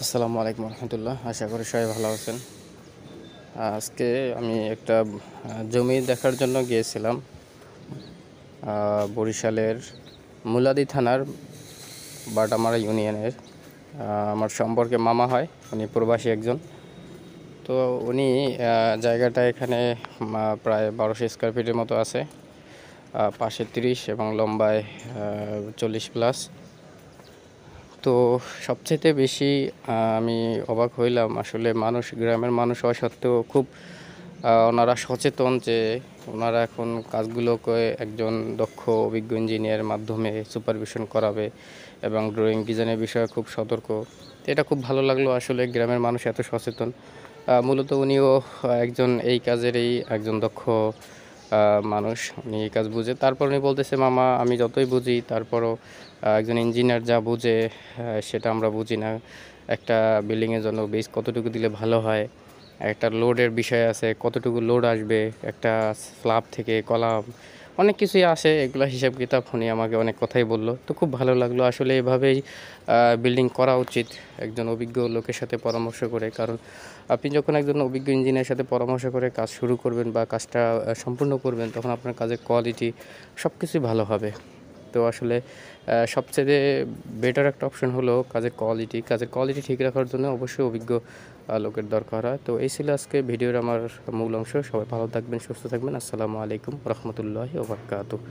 আসসালামু আলাইকুম রহমতুল্লাহ। আশা করি সবাই ভালো আছেন। আজকে আমি একটা জমি দেখার জন্য গিয়েছিলাম বরিশালের মুলাদি থানার বাটামারা ইউনিয়নের। আমার সম্পর্কে মামা হয়, উনি প্রবাসী একজন। তো উনি জায়গাটা এখানে প্রায় 1200 স্কোয়ার ফিটের মতো আছে। পাশে 30 এবং লম্বায় 40+। তো সবচাইতে বেশি আমি অবাক হইলাম, আসলে মানুষ, গ্রামের মানুষ হওয়া সত্ত্বেও খুব ওনারা সচেতন যে ওনারা এখন কাজগুলোকে একজন দক্ষ অভিজ্ঞ ইঞ্জিনিয়ারের মাধ্যমে সুপারভিশন করাবে এবং ড্রয়িং ডিজাইনের বিষয়ে খুব সতর্ক। তো এটা খুব ভালো লাগলো, আসলে গ্রামের মানুষ এত সচেতন। মূলত উনিও একজন এই কাজেরই একজন দক্ষ মানুষ, উনি এই কাজ বুঝে। তারপর উনি বলতেছে, মামা আমি যতই বুঝি তারপরও একজন ইঞ্জিনিয়ার যা বুঝে সেটা আমরা বুঝি না। একটা বিল্ডিংয়ের জন্য বেস কতটুকু দিলে ভালো হয়, একটা লোডের বিষয় আছে, কতটুকু লোড আসবে একটা স্ল্যাব থেকে, কলাম, অনেক কিছুই আসে, এগুলো হিসাব কিতাব উনি আমাকে অনেক কথাই বললো। তো খুব ভালো লাগলো, আসলে এভাবেই বিল্ডিং করা উচিত একজন অভিজ্ঞ লোকের সাথে পরামর্শ করে। কারণ আপনি যখন একজন অভিজ্ঞ ইঞ্জিনিয়ারের সাথে পরামর্শ করে কাজ শুরু করবেন বা কাজটা সম্পূর্ণ করবেন, তখন আপনার কাজের কোয়ালিটি সব কিছুই ভালো হবে। তো আসলে সবচেয়ে বেটার একটা অপশন হলো কাজের কোয়ালিটি ঠিক রাখার জন্য অবশ্যই অভিজ্ঞ লোকের দরকার হয়। তো এই ছিল আজকে ভিডিওর আমার মূল অংশ। সবাই ভালো থাকবেন, সুস্থ থাকবেন। আসসালামু আলাইকুম রহমতুল্লাহি ওয়া বারাকাতুহু।